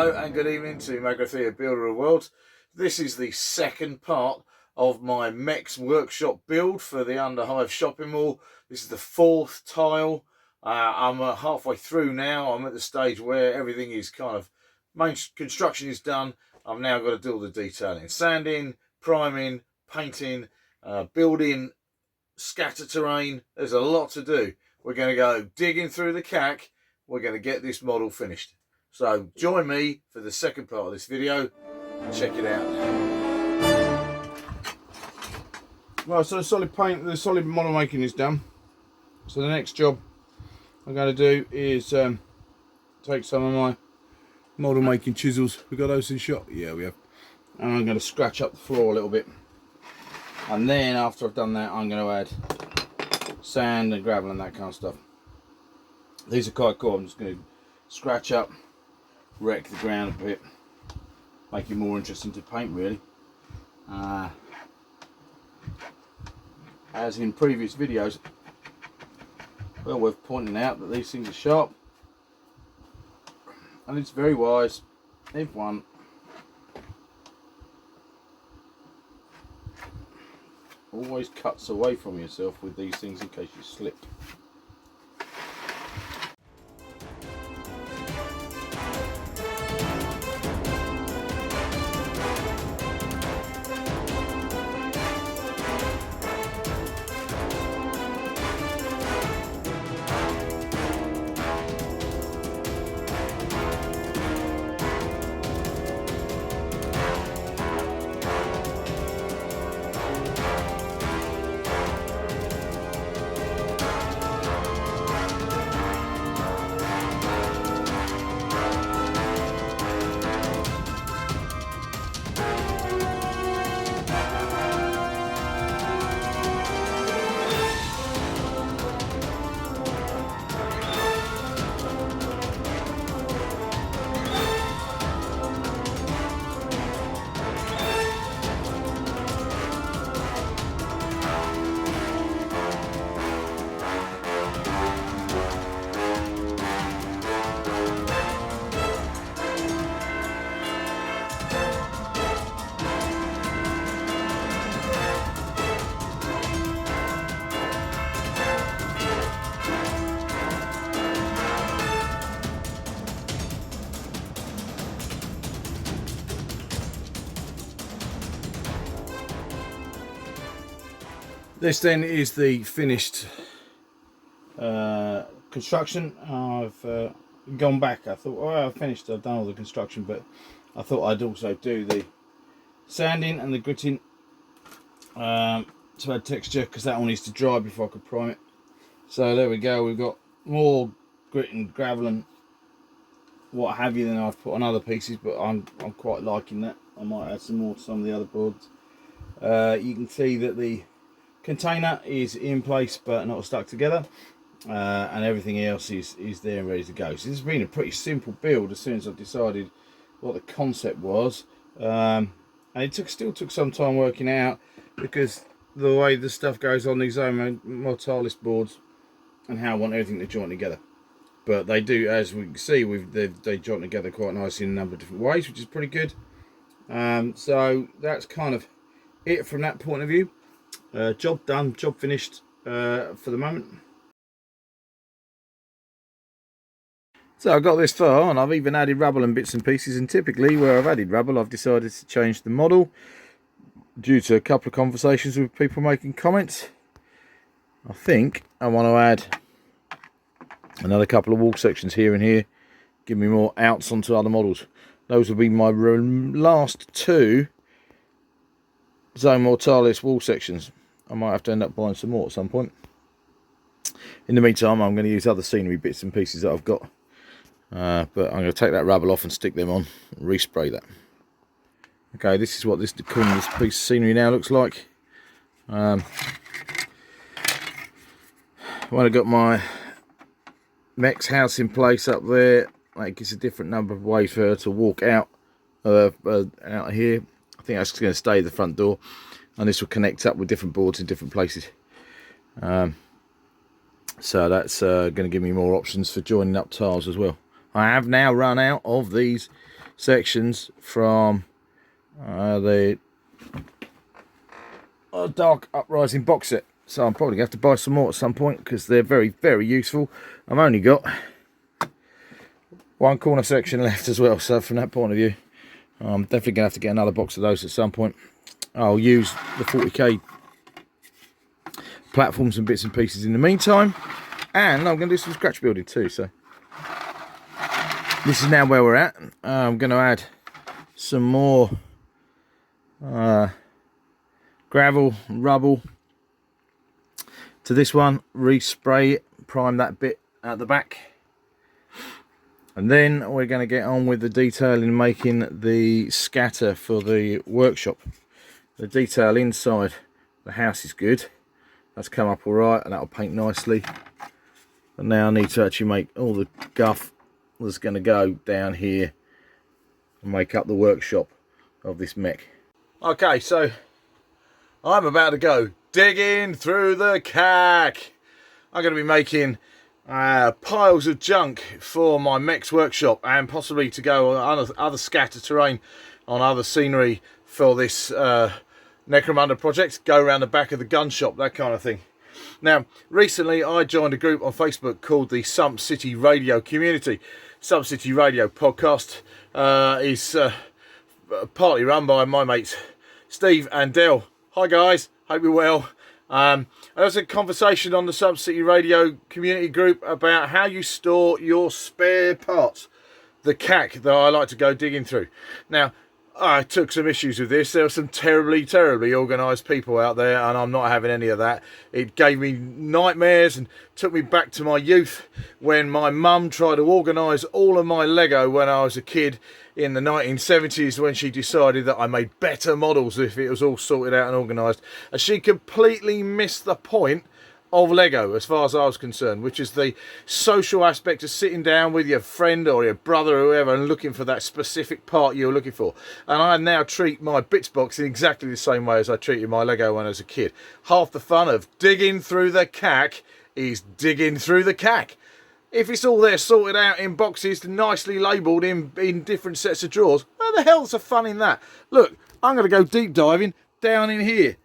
Hello and good evening to Fabricating, Builder of Worlds. This is the second part of my Mech's workshop build for the Underhive Shopping Mall. This is the fourth tile. I'm halfway through now. I'm at the stage where everything is kind of, main construction is done. I've now got to do all the detailing. Sanding, priming, painting, building, scatter terrain. There's a lot to do. We're going to go digging through the cack. We're going to get this model finished. So join me for the second part of this video. Check it out. Right, so the solid model making is done. So the next job I'm going to do is take some of my model making chisels. We got those in shop? Yeah, we have. And I'm going to scratch up the floor a little bit. And then after I've done that, I'm going to add sand and gravel and that kind of stuff. These are quite cool. I'm just going to scratch up, wreck the ground a bit, make it more interesting to paint really. As in previous videos, well worth pointing out that these things are sharp, and it's very wise if one always cuts away from yourself with these things in case you slip. This then is the finished construction. I've gone back. I thought, oh, I've finished, I've done all the construction, but I thought I'd also do the sanding and the gritting to add texture, because that one needs to dry before I could prime it. So there we go, we've got more grit and gravel and what have you than I've put on other pieces, but I'm quite liking that. I might add some more to some of the other boards. You can see that the container is in place but not stuck together, and everything else is there and ready to go. So this has been a pretty simple build as soon as I decided what the concept was, and it still took some time working out, because the way the stuff goes on these mortalis boards and how I want everything to join together. But they do, as we can see, they join together quite nicely in a number of different ways, which is pretty good. So that's kind of it from that point of view. Job done, job finished for the moment. So I got this far and I've even added rubble and bits and pieces, and typically where I've added rubble I've decided to change the model due to a couple of conversations with people making comments. I think I want to add another couple of wall sections here and here, give me more outs onto other models. Those will be my last two Zone Mortalis wall sections. I might have to end up buying some more at some point. In the meantime, I'm going to use other scenery bits and pieces that I've got. But I'm going to take that rubble off and stick them on, and respray that. Okay, this is what this piece of scenery now looks like. When I got my Mech's house in place up there, like it's a different number of ways for her to walk out here. I think that's going to stay the front door, and this will connect up with different boards in different places. So that's going to give me more options for joining up tiles as well. I have now run out of these sections from the Dark Uprising box set. So I'm probably going to have to buy some more at some point because they're very, very useful. I've only got one corner section left as well, so from that point of view, I'm definitely going to have to get another box of those at some point. I'll use the 40k platforms and bits and pieces in the meantime, and I'm going to do some scratch building too. So this is now where we're at. I'm going to add some more gravel and rubble to this one, respray it, prime that bit at the back, and then we're going to get on with the detailing, making the scatter for the workshop. The detail inside the house is good, that's come up all right, and that'll paint nicely. And now I need to actually make all the guff that's going to go down here and make up the workshop of this mech. Okay, so I'm about to go digging through the cack. I'm going to be making piles of junk for my mech's workshop, and possibly to go on other scatter terrain on other scenery for this Necromunda project, go around the back of the gun shop, that kind of thing. Now, recently I joined a group on Facebook called the Sump City Radio Community. Sump City Radio podcast is partly run by my mates Steve and Dell. Hi guys, hope you're well. There was a conversation on the Sump City Radio Community group about how you store your spare parts, the cack that I like to go digging through. Now, I took some issues with this. There were some terribly, terribly organised people out there, and I'm not having any of that. It gave me nightmares and took me back to my youth when my mum tried to organise all of my Lego when I was a kid in the 1970s, when she decided that I made better models if it was all sorted out and organised. And she completely missed the point of Lego as far as I was concerned, which is the social aspect of sitting down with your friend or your brother or whoever and looking for that specific part you're looking for. And I now treat my bits box in exactly the same way as I treated my Lego when I was a kid. Half the fun of digging through the cack is digging through the cack. If it's all there sorted out in boxes, nicely labelled in different sets of drawers, where the hell's the fun in that? Look, I'm going to go deep diving down in here.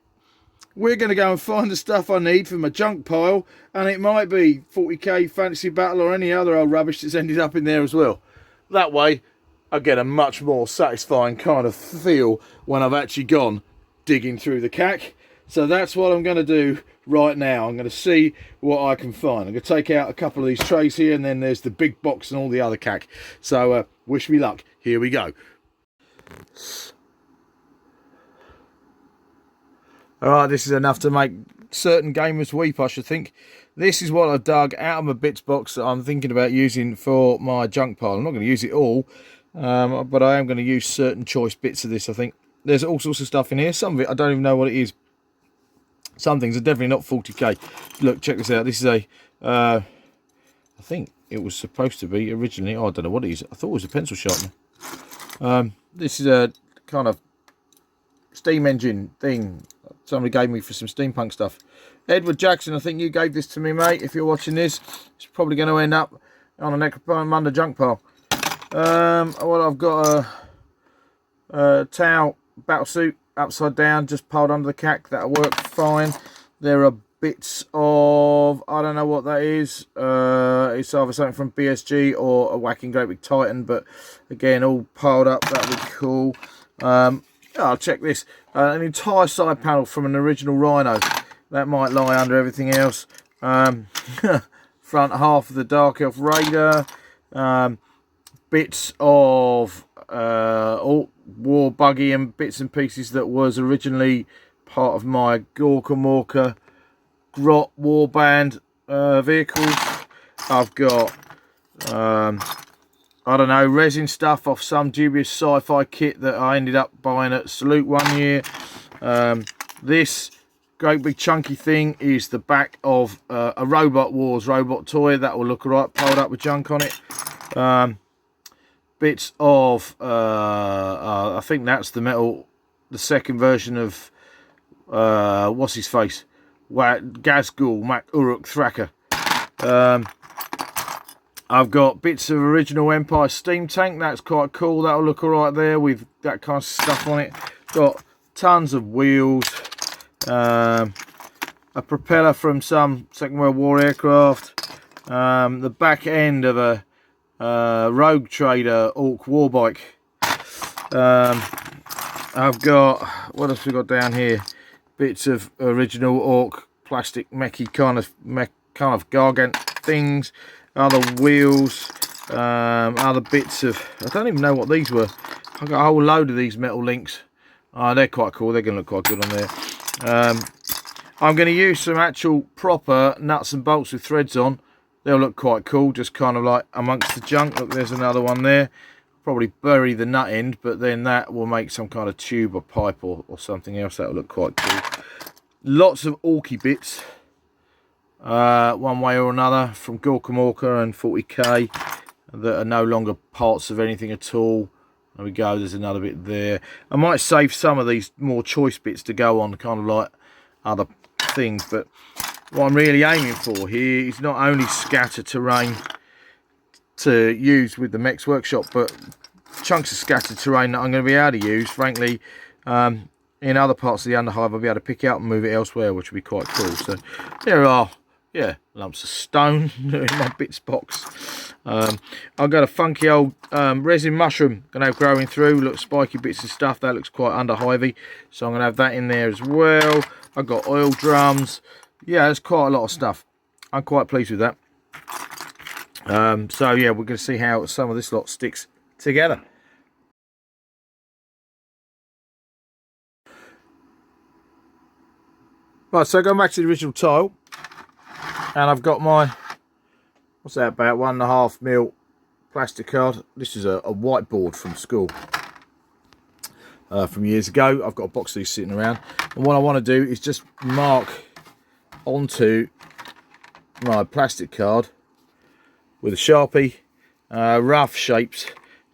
We're going to go and find the stuff I need for my junk pile, and it might be 40k Fantasy Battle or any other old rubbish that's ended up in there as well. That way I get a much more satisfying kind of feel when I've actually gone digging through the cack. So that's what I'm going to do right now. I'm going to see what I can find. I'm going to take out a couple of these trays here, and then there's the big box and all the other cack. So wish me luck. Here we go. Alright, this is enough to make certain gamers weep, I should think. This is what I dug out of my bits box that I'm thinking about using for my junk pile. I'm not going to use it all, but I am going to use certain choice bits of this, I think. There's all sorts of stuff in here. Some of it, I don't even know what it is. Some things are definitely not 40k. Look, check this out. This is a, I think it was supposed to be originally, oh, I don't know what it is. I thought it was a pencil sharpener. This is a kind of steam engine thing somebody gave me for some steampunk stuff. Edward Jackson, I think you gave this to me, mate. If you're watching this, it's probably going to end up on a Necromunda junk pile. Well, I've got a towel battle suit upside down, just piled under the cack. That'll work fine. There are bits of, I don't know what that is. It's either something from BSG or a whacking great big Titan, but again, all piled up. That'll be cool. I'll check this. An entire side panel from an original Rhino. That might lie under everything else. Front half of the Dark Elf Raider. Bits of war buggy and bits and pieces that was originally part of my Gorka Morka Grot warband vehicles. I've got I don't know, resin stuff off some dubious sci-fi kit that I ended up buying at Salute one year. This great big chunky thing is the back of a Robot Wars robot toy. That will look alright, piled up with junk on it. Bits of, I think that's the the second version of, what's his face? Gazgul Mac Uruk Thraka. I've got bits of original Empire steam tank. That's quite cool. That'll look all right there with that kind of stuff on it. Got tons of wheels. A propeller from some Second World War aircraft. The back end of a Rogue Trader Orc warbike. I've got, what else we got down here? Bits of original Orc plastic mechy kind of gargant things. Other wheels, other bits of, I don't even know what these were. I've got a whole load of these metal links. Oh, they're quite cool. They're going to look quite good on there. I'm going to use some actual proper nuts and bolts with threads on. They'll look quite cool, just kind of like amongst the junk. Look, there's another one there. Probably bury the nut end, but then that will make some kind of tube or pipe or something else. That'll look quite cool. Lots of Orky bits. One way or another, from Gorka Morka and 40k, that are no longer parts of anything at all. There we go, there's another bit there. I might save some of these more choice bits to go on kind of like other things, but what I'm really aiming for here is not only scatter terrain to use with the Mech's workshop, but chunks of scattered terrain that I'm going to be able to use, frankly, in other parts of the Underhive. I'll be able to pick it up and move it elsewhere, which will be quite cool. So there are, yeah, lumps of stone in my bits box. I've got a funky old resin mushroom going to have growing through. Look, spiky bits of stuff. That looks quite Underhivey, so I'm going to have that in there as well. I've got oil drums. Yeah, there's quite a lot of stuff. I'm quite pleased with that. So yeah, we're going to see how some of this lot sticks together. Right, so going back to the original tile, and I've got my, what's that, about 1.5 mil plastic card. This is a whiteboard from school from years ago. I've got a box of these sitting around, and what I want to do is just mark onto my plastic card with a Sharpie rough shapes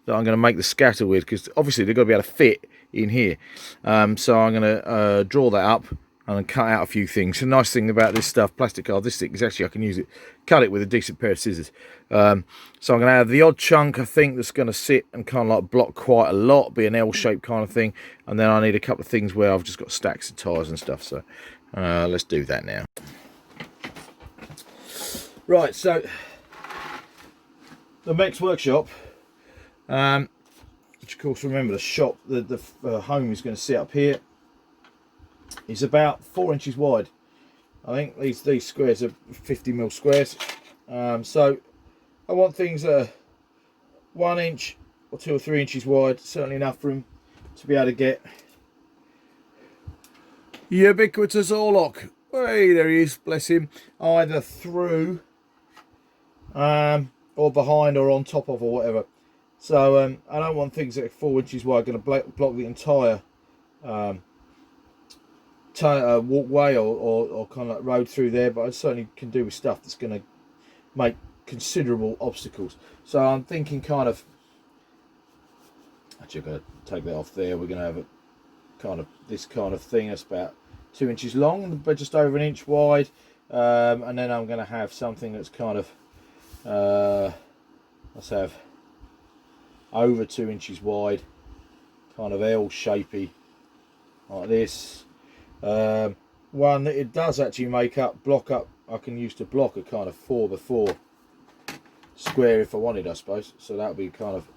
that I'm going to make the scatter with, because obviously they've got to be able to fit in here. So I'm going to draw that up and then cut out a few things. The nice thing about this stuff, plastic card, this thing is actually I can use it, cut it with a decent pair of scissors. So I'm going to have the odd chunk, I think, that's going to sit and kind of like block quite a lot, be an L-shaped kind of thing, and then I need a couple of things where I've just got stacks of tires and stuff. So let's do that now. Right, so the Mech's workshop, which of course, remember, the shop, the home is going to sit up here, is about 4 inches wide. I think these squares are 50mm squares. So I want things that are 1 inch or 2 or 3 inches wide, certainly enough room to be able to get ubiquitous Orlock. Hey, there he is, bless him, either through or behind or on top of or whatever. So I don't want things that are 4 inches wide going to block the entire walkway or kind of like road through there, but I certainly can do with stuff that's going to make considerable obstacles. So I'm thinking kind of, actually I'm going to take that off there. We're going to have a kind of this kind of thing that's about 2 inches long but just over 1 inch wide, and then I'm going to have something that's kind of let's have over 2 inches wide, kind of L-shapey like this. One that it does actually make up, block up, I can use to block a kind of 4x4 square if I wanted, I suppose. So that would be kind of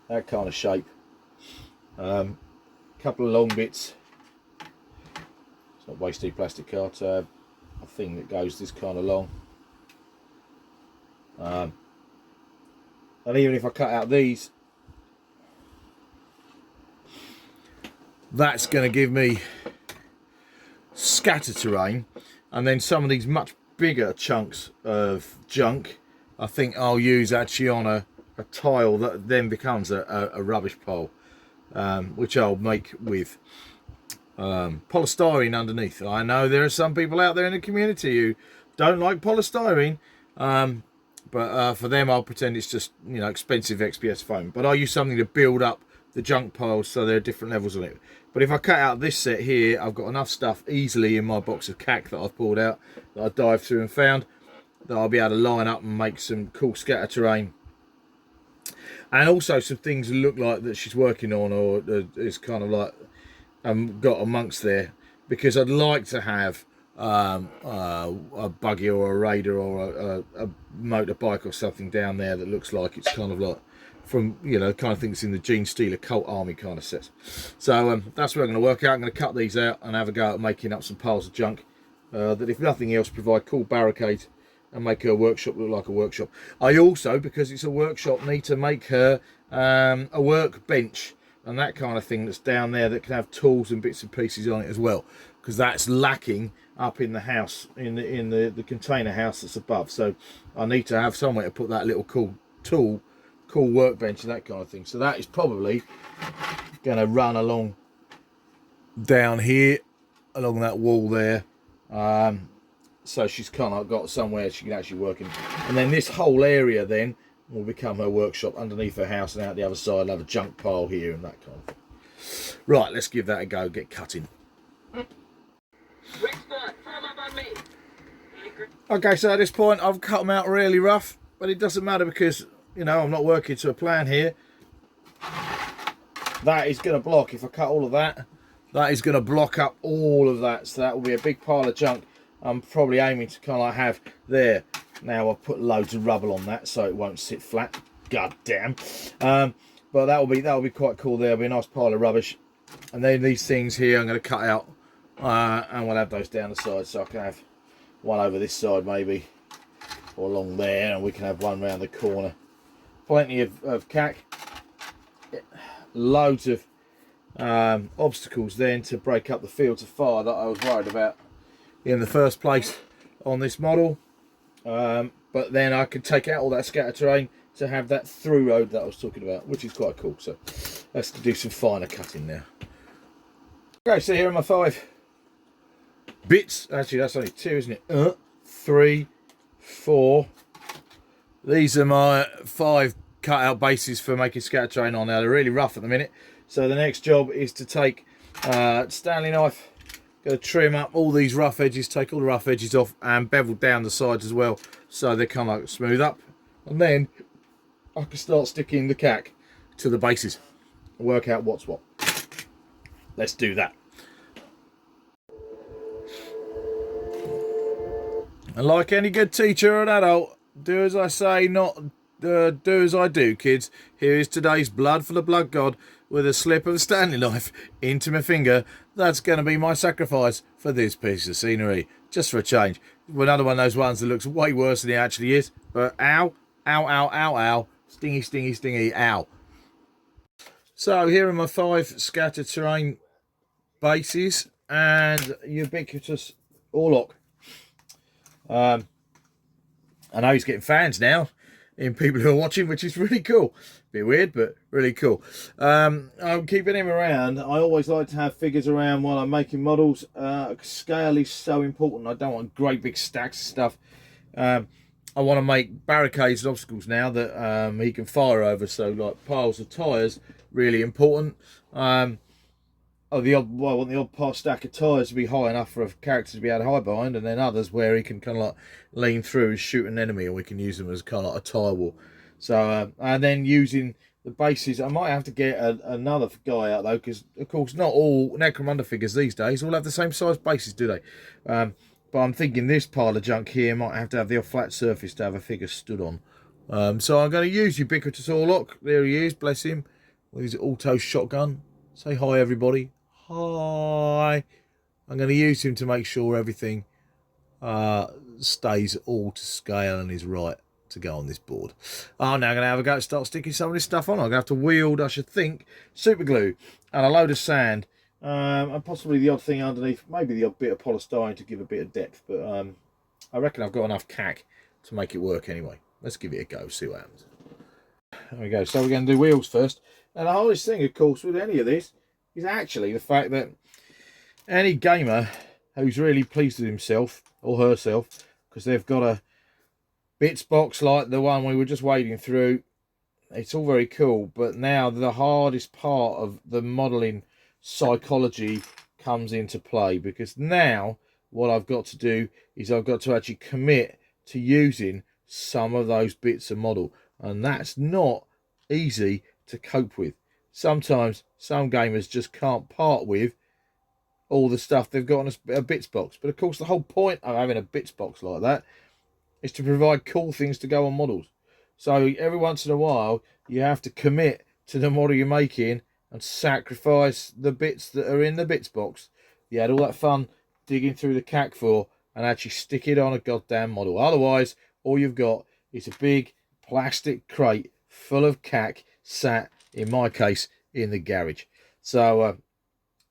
that kind of shape. Couple of long bits. It's not wasted plastic card, so a thing that goes this kind of long. And even if I cut out these, that's going to give me scatter terrain, and then some of these much bigger chunks of junk I think I'll use actually on a tile that then becomes a rubbish pile, which I'll make with polystyrene underneath. I know there are some people out there in the community who don't like polystyrene, but for them I'll pretend it's just, you know, expensive XPS foam, but I'll use something to build up the junk piles, so there are different levels on it. But if I cut out this set here, I've got enough stuff easily in my box of cack that I've pulled out, that I dived through and found, that I'll be able to line up and make some cool scatter terrain. And also some things that look like that she's working on, or is kind of like got amongst there, because I'd like to have a buggy or a raider or a motorbike or something down there that looks like it's kind of like from, you know, kind of things in the Gene Steeler Cult Army kind of sets. So that's what I'm going to work out. I'm going to cut these out and have a go at making up some piles of junk that, if nothing else, provide cool barricades and make her workshop look like a workshop. I also, because it's a workshop, need to make her a workbench and that kind of thing that's down there that can have tools and bits and pieces on it as well, because that's lacking up in the house, in the container house that's above. So I need to have somewhere to put that little cool workbench and that kind of thing. So that is probably going to run along down here, along that wall there. So she's kind of got somewhere she can actually work in. And then this whole area then will become her workshop underneath her house, and out the other side I'll have a junk pile here and that kind of thing. Right, let's give that a go, get cutting. Okay, so at this point I've cut them out really rough, but it doesn't matter because, you know, I'm not working to a plan here. That is going to block, if I cut all of that, that is going to block up all of that. So that will be a big pile of junk I'm probably aiming to kind of like have there. Now I've put loads of rubble on that so it won't sit flat. God damn. But that'll be quite cool. There'll be a nice pile of rubbish. And then these things here I'm going to cut out, and we'll have those down the side, so I can have one over this side maybe, or along there, and we can have one round the corner. Plenty of cack. Loads of obstacles then to break up the fields of fire that I was worried about in the first place on this model. But then I could take out all that scatter terrain to have that through road that I was talking about, which is quite cool. So let's do some finer cutting now. Okay, so here are my 5 bits. Actually, that's only 2, isn't it? 3, 4. These are my 5 cut out bases for making scatter terrain on. Now they're really rough at the minute, so the next job is to take Stanley knife, go trim up all these rough edges, take all the rough edges off, and bevel down the sides as well, so they kind of like smooth up, and then I can start sticking the cack to the bases and work out what's what. Let's do that. And like any good teacher or an adult, do as I say, not do as I do, kids. Here is today's blood for the blood god with a slip of a Stanley knife into my finger. That's going to be my sacrifice for this piece of scenery, just for a change. Well, another one of those ones that looks way worse than it actually is. But ow, ow, ow, ow, ow, stingy, stingy, stingy, ow. So here are my 5 scatter terrain bases and ubiquitous Orlock. I know he's getting fans now in people who are watching, which is really cool. Bit weird, but really cool. I'm keeping him around. I always like to have figures around while I'm making models. Scale is so important. I don't want great big stacks of stuff. I want to make barricades and obstacles now that he can fire over. So like piles of tyres, really important. I want the odd part stack of tyres to be high enough for a character to be able to hide behind, and then others where he can kind of like lean through and shoot an enemy, and we can use them as kind of like a tyre wall. So and then using the bases, I might have to get another guy out though, because of course not all Necromunda figures these days all have the same size bases, do they? But I'm thinking this pile of junk here might have to have the flat surface to have a figure stood on. So I'm going to use ubiquitous Orlock. There he is, bless him, with his auto shotgun. Say hi everybody. Hi. I'm going to use him to make sure everything stays all to scale and is right to go on this board. Now I'm going to have a go to start sticking some of this stuff on. I'm going to have to wield, I should think, super glue and a load of sand, and possibly the odd thing underneath, maybe the odd bit of polystyrene to give a bit of depth, but I reckon I've got enough cack to make it work anyway. Let's give it a go, see what happens. There we go. So we're going to do wheels first. And the hardest thing, of course, with any of this is actually the fact that any gamer who's really pleased with himself or herself, because they've got a bits box like the one we were just wading through, it's all very cool, but now the hardest part of the modelling psychology comes into play, because now what I've got to do is I've got to actually commit to using some of those bits of model, and that's not easy to cope with. Sometimes some gamers just can't part with all the stuff they've got in a bits box, but of course the whole point of having a bits box like that is to provide cool things to go on models. So every once in a while you have to commit to the model you're making and sacrifice the bits that are in the bits box you had all that fun digging through the cack for, and actually stick it on a goddamn model. Otherwise all you've got is a big plastic crate full of cack sat, in my case, in the garage. So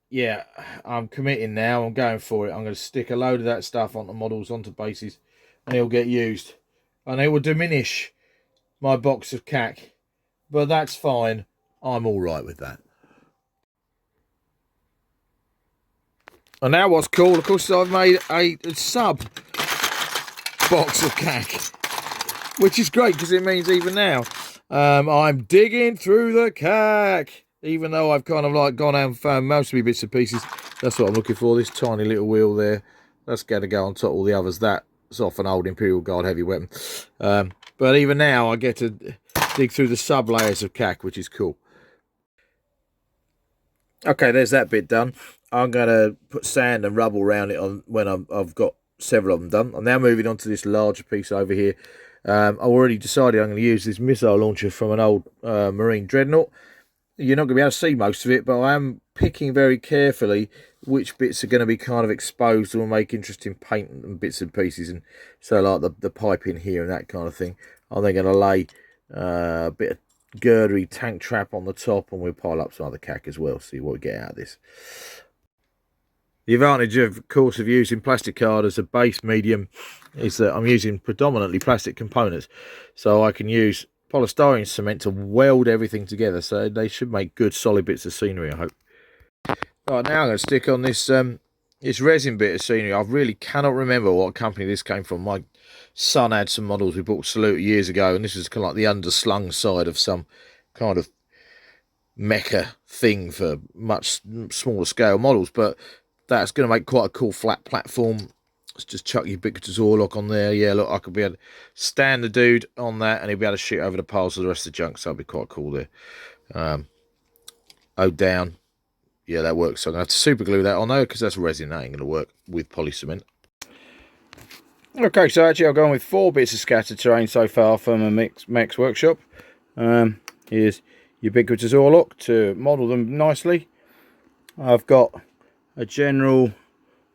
yeah, I'm committing now. I'm going for it. I'm going to stick a load of that stuff onto models, onto bases, and it'll get used, and it will diminish my box of cack, but that's fine. I'm all right with that. And now what's cool, of course, I've made a sub box of cack, which is great because it means even now I'm digging through the cack, even though I've kind of like gone out and found most of my bits and pieces. That's what I'm looking for, this tiny little wheel there. That's going to go on top of all the others. That's off an old Imperial Guard heavy weapon. But even now I get to dig through the sub layers of cack, which is cool. Okay, there's that bit done. I'm going to put sand and rubble around it on when I've got several of them done. I'm now moving on to this larger piece over here. I've already decided I'm going to use this missile launcher from an old Marine Dreadnought. You're not going to be able to see most of it, but I am picking very carefully which bits are going to be kind of exposed and will make interesting paint and bits and pieces. And so like the pipe in here and that kind of thing. I'm then going to lay a bit of girdery tank trap on the top, and we'll pile up some other cack as well, see what we get out of this. The advantage, of course, of using plastic card as a base medium is that I'm using predominantly plastic components, so I can use polystyrene cement to weld everything together, so they should make good solid bits of scenery, I hope. Right, now I'm going to stick on this this resin bit of scenery. I really cannot remember what company this came from. My son had some models we bought Salute years ago, and this is kind of like the underslung side of some kind of mecha thing for much smaller scale models, but that's going to make quite a cool flat platform. Let's just chuck Ubiquitous Orlock on there. Yeah, look, I could be able to stand the dude on that and he'll be able to shoot over the piles of the rest of the junk, so that'd be quite cool there. Oh, down. Yeah, that works. So I'm going to have to super glue that on there because that's resin. That ain't going to work with poly cement. Okay, so actually I've gone with 4 bits of scattered terrain so far from a Mech's workshop. Here's Ubiquitous Orlock to model them nicely. I've got a general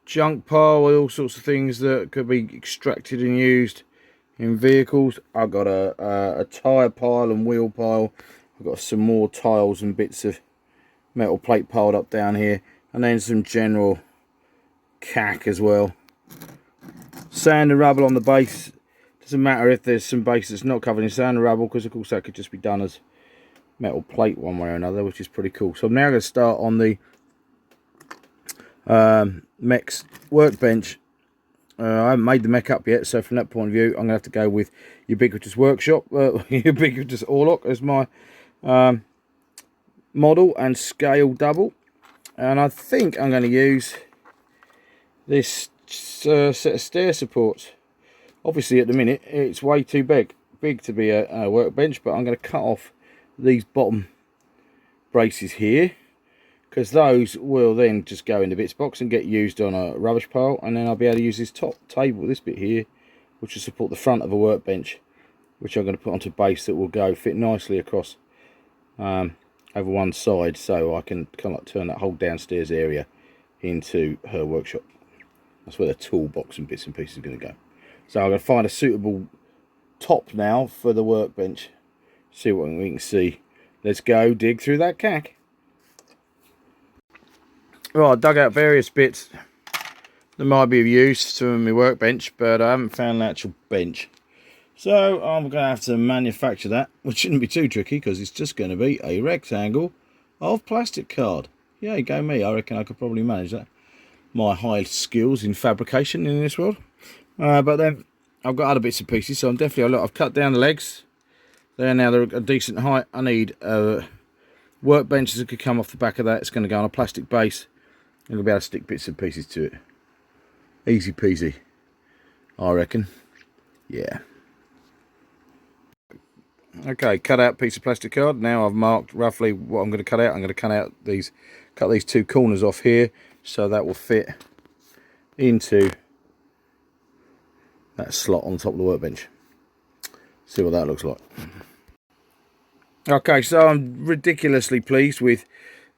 junk pile with all sorts of things that could be extracted and used in vehicles. I've got a tyre pile and wheel pile. I've got some more tiles and bits of metal plate piled up down here, and then some general cack as well. Sand and rubble on the base. Doesn't matter if there's some base that's not covered in sand and rubble, because of course that could just be done as metal plate one way or another, which is pretty cool. So I'm now going to start on the Mech's workbench. I haven't made the Mech up yet, so from that point of view I'm going to have to go with Ubiquitous Ubiquitous Orlock as my model and scale double, and I think I'm going to use this set of stair supports. Obviously at the minute it's way too big to be a workbench, but I'm going to cut off these bottom braces here, because those will then just go in the bits box and get used on a rubbish pile, and then I'll be able to use this top table, this bit here, which will support the front of a workbench, which I'm going to put onto base that will go fit nicely across over one side, so I can kind of like turn that whole downstairs area into her workshop. That's where the toolbox and bits and pieces are going to go. So I'm going to find a suitable top now for the workbench, see what we can see. Let's go dig through that cack. Right, I dug out various bits that might be of use to my workbench, but I haven't found an actual bench. So I'm going to have to manufacture that, which shouldn't be too tricky because it's just going to be a rectangle of plastic card. Yeah, go me. I reckon I could probably manage that. My high skills in fabrication in this world. But then I've got other bits and pieces, so I'm definitely, I've cut down the legs There, now they're a decent height. I need workbenches that could come off the back of that. It's going to go on a plastic base. I'm going to be able to stick bits and pieces to it. Easy peasy, I reckon. Yeah. Okay, cut out piece of plastic card. Now I've marked roughly what I'm going to cut out. I'm going to cut these 2 corners off here, so that will fit into that slot on top of the workbench. See what that looks like. Okay, so I'm ridiculously pleased with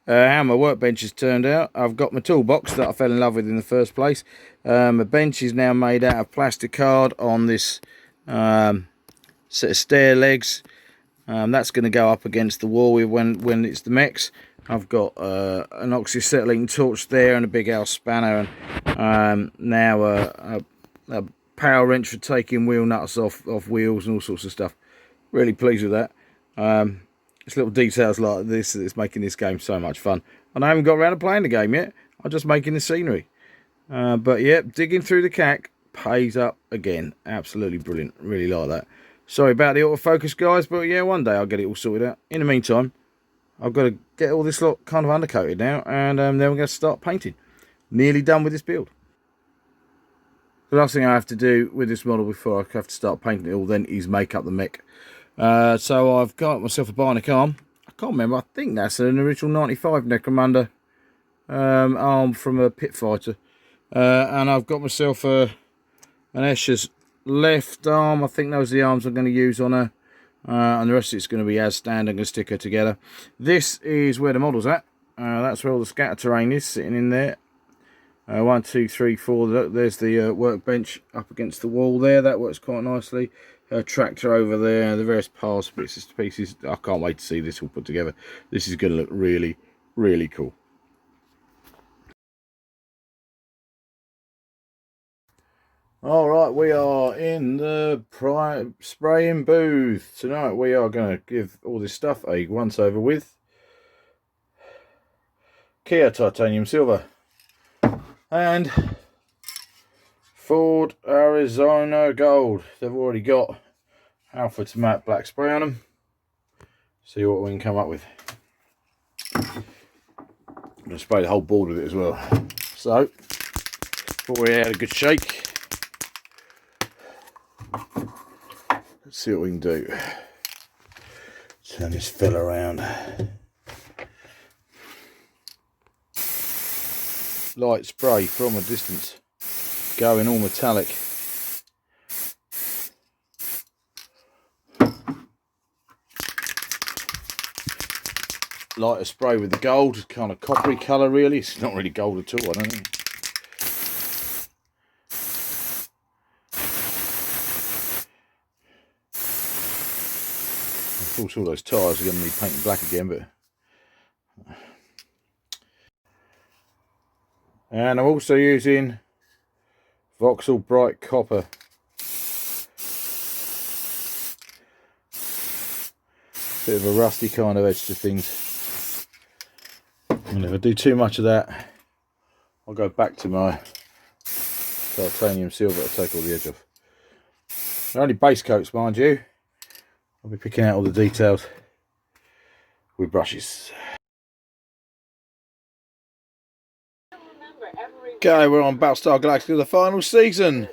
how my workbench has turned out. I've got my toolbox that I fell in love with in the first place. My bench is now made out of plastic card on this set of stair legs. That's going to go up against the wall when it's the Mechs. I've got an oxyacetylene torch there and a big L spanner, and now a power wrench for taking wheel nuts off wheels and all sorts of stuff. Really pleased with that. It's little details like this that's making this game so much fun. And I haven't got around to playing the game yet. I'm just making the scenery. But yeah, digging through the CAC pays up again. Absolutely brilliant. Really like that. Sorry about the autofocus, guys, but yeah, one day I'll get it all sorted out. In the meantime, I've got to get all this lot kind of undercoated now, and then we're going to start painting. Nearly done with this build. The last thing I have to do with this model before I have to start painting it all then is make up the mech. So I've got myself a bionic arm. I can't remember, I think that's an original 95 Necromunda arm from a pit fighter. And I've got myself an Escher's left arm. I think those are the arms I'm going to use on her. And the rest of it's going to be as standard. I'm going to stick her together. This is where the model's at. That's where all the scatter terrain is, sitting in there. 1, 2, 3, 4. There's the workbench up against the wall there. That works quite nicely. Tractor over there. The various parts, bits and pieces. I can't wait to see this all put together. This is going to look really, really cool. Alright, we are in the spraying booth. Tonight we are going to give all this stuff a once over with. Kia Titanium Silver. And Ford Arizona Gold. They've already got Alpha to Matte Black spray on them. See what we can come up with. I'm going to spray the whole board with it as well. So, before we had a good shake, let's see what we can do. Turn this fella around. Light spray from a distance, going all metallic. Lighter spray with the gold, kind of coppery colour really. It's not really gold at all, I don't think. Of course all those tyres are going to need painting black again, but... And I'm also using Vauxhall Bright Copper. Bit of a rusty kind of edge to things. And if I do too much of that, I'll go back to my titanium silver to take all the edge off. They're only base coats, mind you. I'll be picking out all the details with brushes. Okay, we're on Battlestar Galactica, the final season.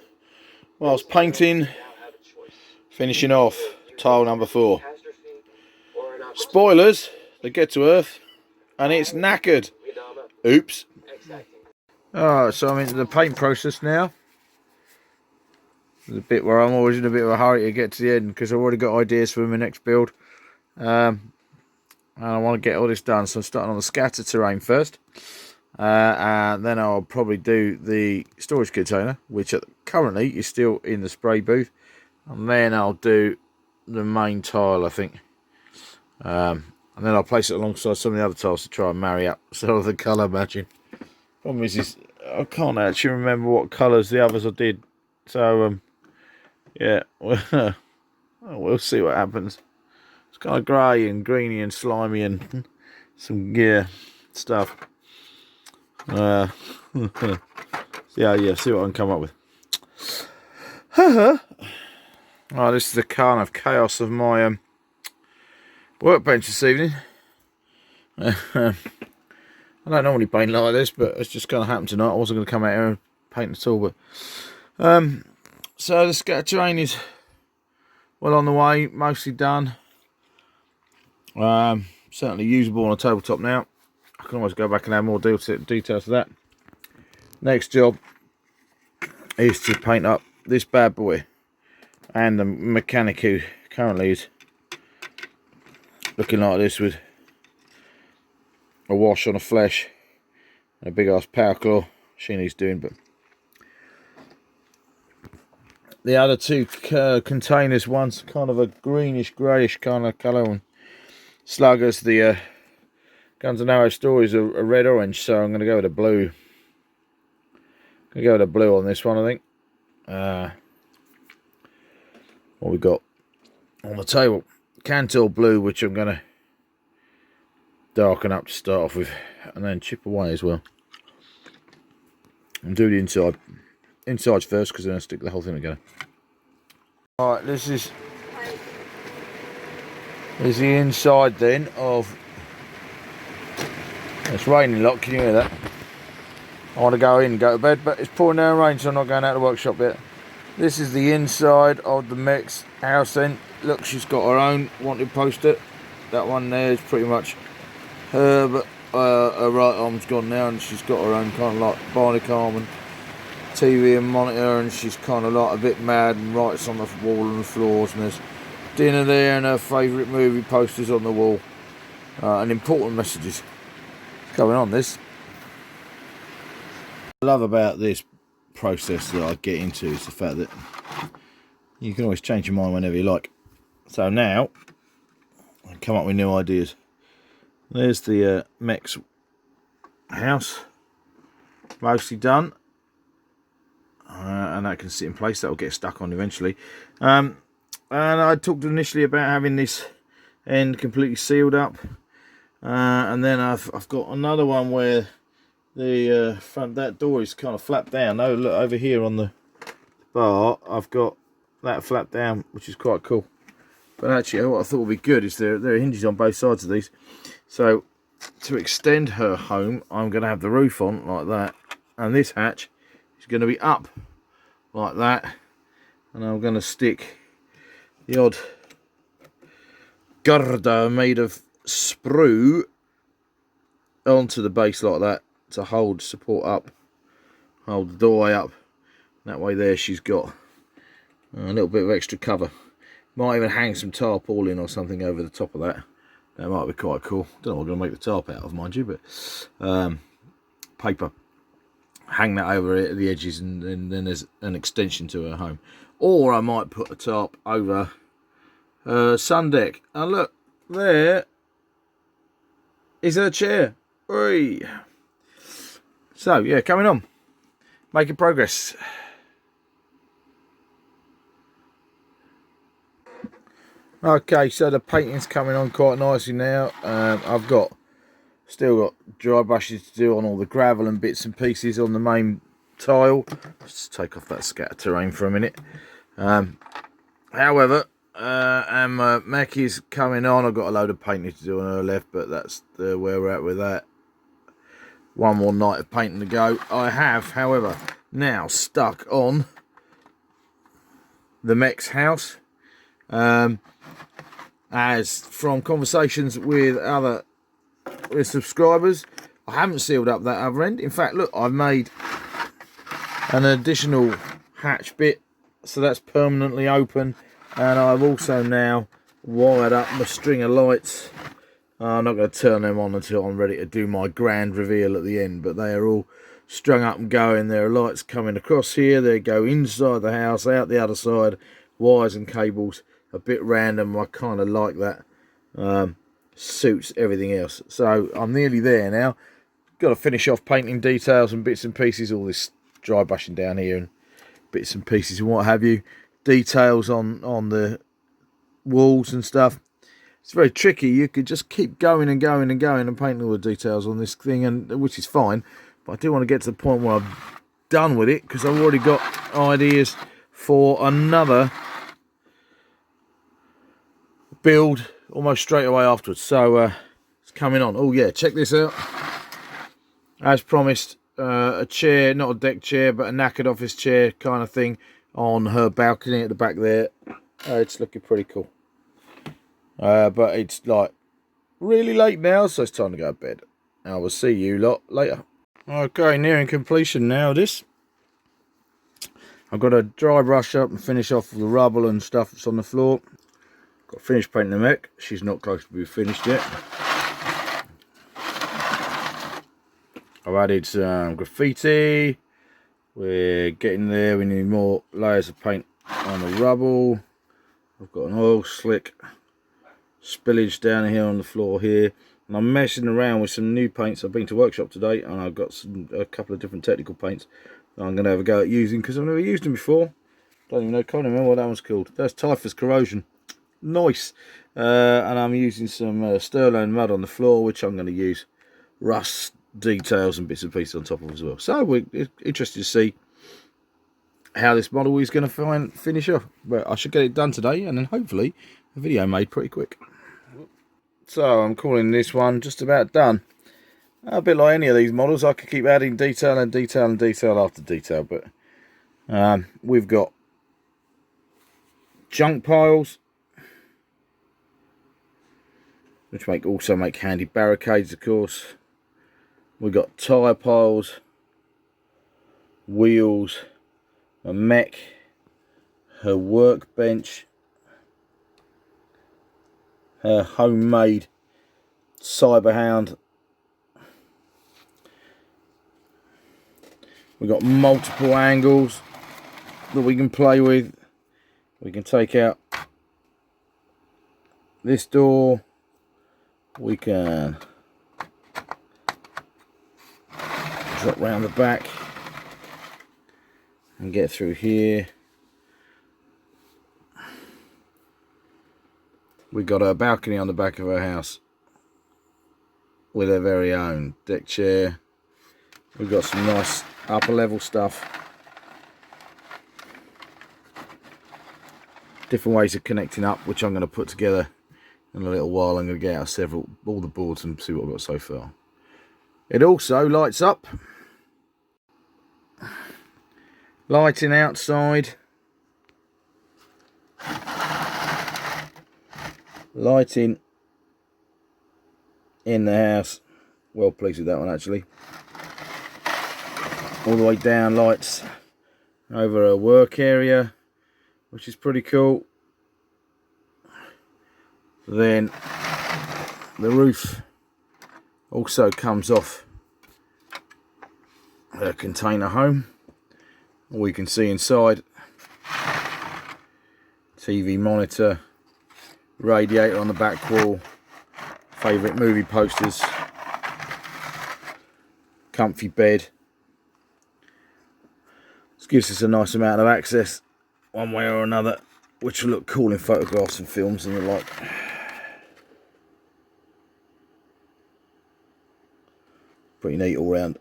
Whilst painting, finishing off tile number 4. Spoilers, they get to Earth and it's knackered. Oops. Alright, so I'm into the paint process now. The bit where I'm always in a bit of a hurry to get to the end because I've already got ideas for my next build. And I want to get all this done, so I'm starting on the scatter terrain first. And then I'll probably do the storage container, which currently is still in the spray booth, and then I'll do the main tile, I think, and then I'll place it alongside some of the other tiles to try and marry up some of the colour matching. Problem is I can't actually remember what colours the others I did, so yeah, we'll see what happens. It's kind of grey and greeny and slimy and some stuff. Yeah, see what I can come up with. Oh, this is the kind of chaos of my workbench this evening. I don't normally paint like this, but it's just going to happen tonight. I wasn't going to come out here and paint at all, but so the scatter terrain is well on the way, mostly done. Certainly usable on a tabletop now. I can always go back and add more details to that. Next job is to paint up this bad boy, and the mechanic who currently is looking like this with a wash on a flesh and a big ass power claw. She needs doing, but the other two containers, one's kind of a greenish greyish kind of colour, and Sluggers, the Guns and Arrows stories are a red orange, so I'm going to go with a blue. Go with a blue on this one, I think. What we got on the table? Cantor blue, which I'm going to darken up to start off with, and then chip away as well. And do the insides first, because then I'll stick the whole thing together. Alright, this is the inside then of... It's raining a lot, can you hear that? I want to go in and go to bed, but it's pouring down rain, so I'm not going out of the workshop yet. This is the inside of the Mech's house then. Look, she's got her own wanted poster. That one there is pretty much her, but her right arm's gone now, and she's got her own kind of like Barneycom and TV and monitor, and she's kind of like a bit mad and writes on the wall and the floors, and there's dinner there and her favourite movie posters on the wall, and important messages going on this. What I love about this process that I get into is the fact that you can always change your mind whenever you like. So now I come up with new ideas. There's the Mech's house, mostly done, and that can sit in place. That'll get stuck on eventually. And I talked initially about having this end completely sealed up, and then I've got another one where the front, that door is kind of flapped down. Oh look, over here on the bar I've got that flapped down, which is quite cool. But actually what I thought would be good is there are hinges on both sides of these, so to extend her home I'm going to have the roof on like that, and this hatch is going to be up like that, and I'm going to stick the odd girder made of sprue onto the base like that to hold support up, hold the doorway up. That way there she's got a little bit of extra cover. Might even hang some tarpaulin or something over the top of that. That might be quite cool. Don't know what I'm going to make the tarp out of, mind you, but paper. Hang that over it at the edges, and then there's an extension to her home. Or I might put a tarp over sun deck. And look, there is her chair. Oi. So yeah, coming on, making progress. Okay, so the painting's coming on quite nicely now. I've still got dry brushes to do on all the gravel and bits and pieces on the main tile. Let's take off that scatter terrain for a minute. However, Mech is coming on. I've got a load of painting to do on her left, but that's where we're at with that. One more night of painting to go. I have, however, now stuck on the Mech's house. As from conversations with subscribers, I haven't sealed up that other end. In fact, look, I've made an additional hatch bit, so that's permanently open, and I've also now wired up my string of lights. I'm not going to turn them on until I'm ready to do my grand reveal at the end, but they are all strung up and going. There are lights coming across here, they go inside the house, out the other side, wires and cables. A bit random, I kind of like that. Suits everything else. So I'm nearly there now. Got to finish off painting details and bits and pieces, all this dry brushing down here and bits and pieces and what have you. Details on the walls and stuff. It's very tricky. You could just keep going and going and going and painting all the details on this thing, and which is fine. But I do want to get to the point where I'm done with it, because I've already got ideas for another build almost straight away afterwards. So it's coming on. Oh yeah, check this out. As promised, a chair, not a deck chair, but a knackered office chair kind of thing on her balcony at the back there. It's looking pretty cool. But it's like really late now, so it's time to go to bed. I will see you lot later. Okay, nearing completion now. This I've got to dry brush up and finish off the rubble and stuff that's on the floor. Got to finish painting the Mech. She's not close to be finished yet. I've added some graffiti. We're getting there. We need more layers of paint on the rubble. I've got an oil slick spillage down here on the floor here. And I'm messing around with some new paints. I've been to workshop today and I've got a couple of different technical paints that I'm going to have a go at using because I've never used them before. Don't even know, can't remember what that one's called. That's Typhus Corrosion. Nice. And I'm using some Sterling mud on the floor, which I'm going to use rust details and bits and pieces on top of as well. So we're interested to see how this model is going to finish off. But I should get it done today and then hopefully a video made pretty quick. So I'm calling this one just about done. A bit like any of these models, I could keep adding detail and detail and detail after detail, but we've got junk piles, which also make handy barricades, of course. We've got tyre piles, wheels, a Mech, her workbench, her homemade Cyberhound. We've got multiple angles that we can play with. We can take out this door. We can drop round the back and get through here. We've got a balcony on the back of our house with our very own deck chair. We've got some nice upper level stuff. Different ways of connecting up, which I'm going to put together in a little while. I'm going to get out all the boards and see what I've got so far. It also lights up. Lighting outside. Lighting in the house. Well pleased with that one actually. All the way down lights over a work area, which is pretty cool. Then the roof also comes off a container home. All you can see inside: TV monitor, radiator on the back wall, favourite movie posters, comfy bed. This gives us a nice amount of access one way or another, which will look cool in photographs and films and the like. Pretty neat all round.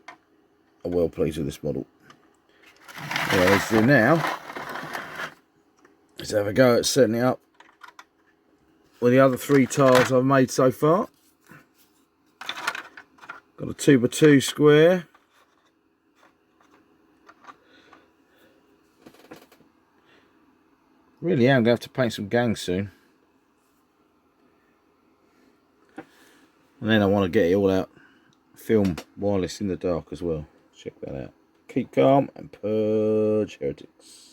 I'm well pleased with this model. What let's do now is have a go at setting it up with the other 3 tiles I've made so far. Got a 2x2 square. Really am going to have to paint some gangs soon. And then I want to get it all out. Film wireless in the dark as well. Check that out. Keep calm and purge heretics.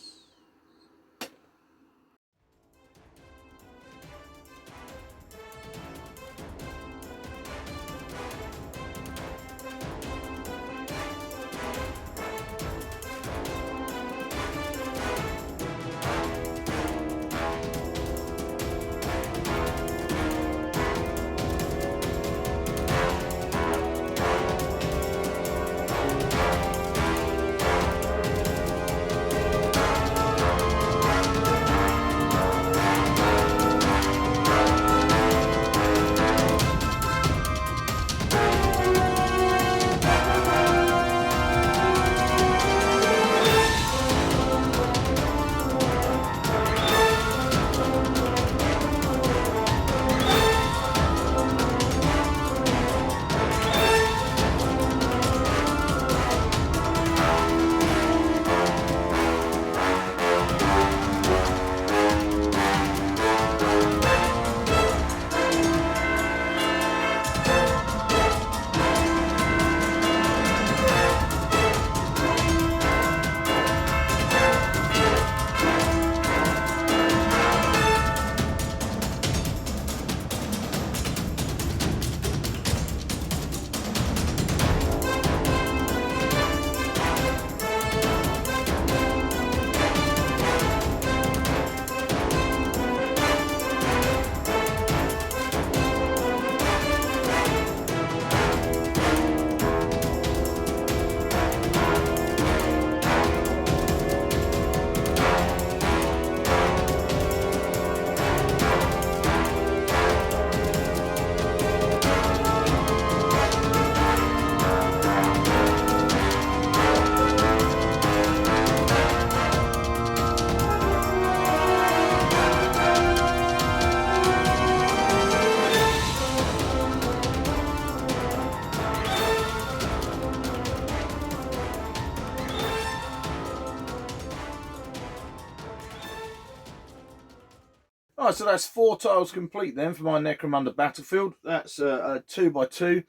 Alright, so that's 4 tiles complete then for my Necromunda battlefield. That's a 2x2.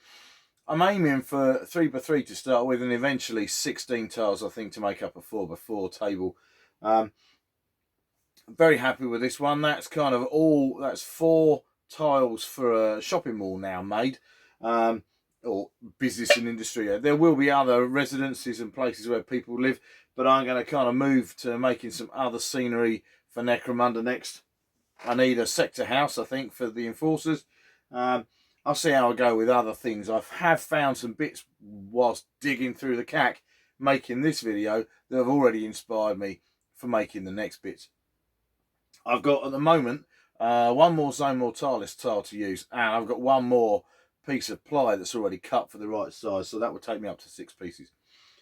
I'm aiming for 3x3 to start with, and eventually 16 tiles, I think, to make up a 4x4 table. Very happy with this one. That's kind of all, that's 4 tiles for a shopping mall now made, or business and industry. There will be other residences and places where people live, but I'm going to kind of move to making some other scenery for Necromunda next. I need a sector house, I think, for the enforcers. I'll see how I go with other things. I have found some bits whilst digging through the CAC making this video that have already inspired me for making the next bits. I've got at the moment one more zone mortalis tile to use, and I've got one more piece of ply that's already cut for the right size, so that would take me up to 6 pieces.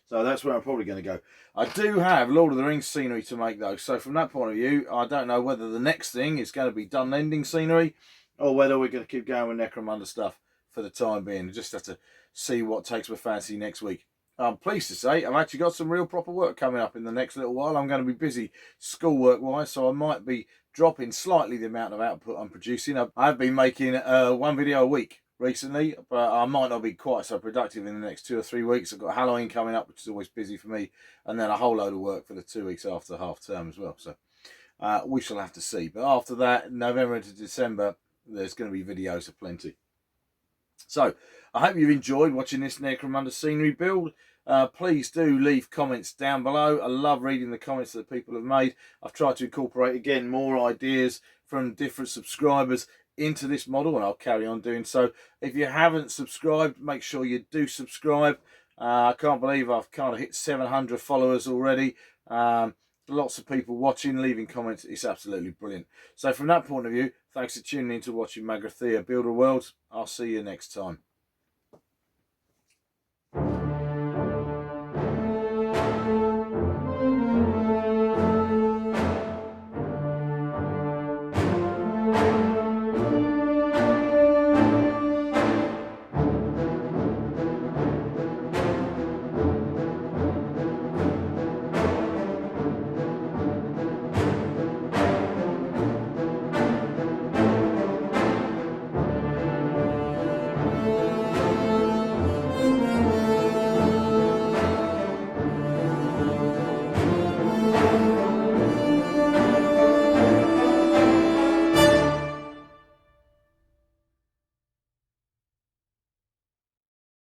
So that's where I'm probably going to go. I do have Lord of the Rings scenery to make though, so from that point of view, I don't know whether the next thing is going to be done ending scenery, or whether we're going to keep going with Necromunda stuff for the time being. Just have to see what takes my fancy next week. I'm pleased to say I've actually got some real proper work coming up in the next little while. I'm going to be busy schoolwork wise, so I might be dropping slightly the amount of output I'm producing. I've been making 1 video a week recently, but I might not be quite so productive in the next 2 or 3 weeks. I've got Halloween coming up, which is always busy for me, and then a whole load of work for the 2 weeks after half term as well. So we shall have to see. But after that, November to December, there's going to be videos aplenty. So I hope you've enjoyed watching this Necromunda scenery build. Please do leave comments down below. I love reading the comments that people have made. I've tried to incorporate, again, more ideas from different subscribers into this model, and I'll carry on doing so. If you haven't subscribed, make sure you do subscribe. I can't believe I've kind of hit 700 followers already. Lots of people watching, leaving comments. It's absolutely brilliant. So from that point of view, thanks for tuning in to watching Magrathea Builder Worlds. I'll see you next time.